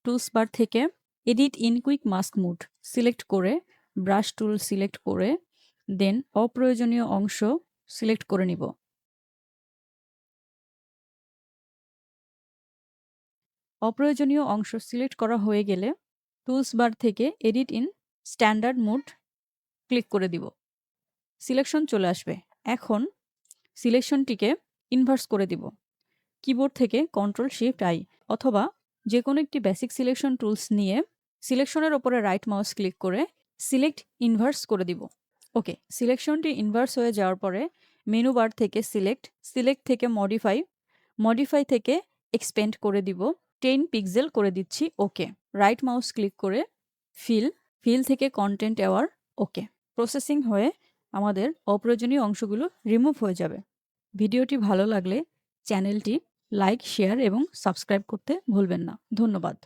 Tools bar থেকে edit in quick mask mode select করে brush tool select করে দেন অপ্রয়োজনীয় অংশ সিলেক্ট করে নিব। অপ্রয়োজনীয় অংশ সিলেক্ট করা হয়ে গেলে টুলস বার থেকে edit in standard mode click করে দিব। সিলেকশন চলে আসবে। এখন সিলেকশনটিকে ইনভার্স করে দিব। কিবোর্ড থেকে Ctrl+Shift+I অথবা যে কোনো একটি বেসিক সিলেকশন টুলস নিয়ে সিলেকশনের ওপরে রাইট মাউস ক্লিক করে সিলেক্ট ইনভার্স করে দিব। ওকে, সিলেকশনটি ইনভার্স হয়ে যাওয়ার পরে মেনু বার থেকে সিলেক্ট থেকে মডিফাই থেকে এক্সপেন্ড করে দিব। 10 পিক্সেল করে দিচ্ছি। ওকে, রাইট মাউস ক্লিক করে ফিল থেকে কন্টেন্ট এওয়ার। ওকে, প্রসেসিং হয়ে আমাদের অপ্রয়োজনীয় অংশগুলো রিমুভ হয়ে যাবে। ভিডিওটি ভালো লাগলে চ্যানেলটি লাইক, শেয়ার এবং সাবস্ক্রাইব করতে ভুলবেন না। ধন্যবাদ।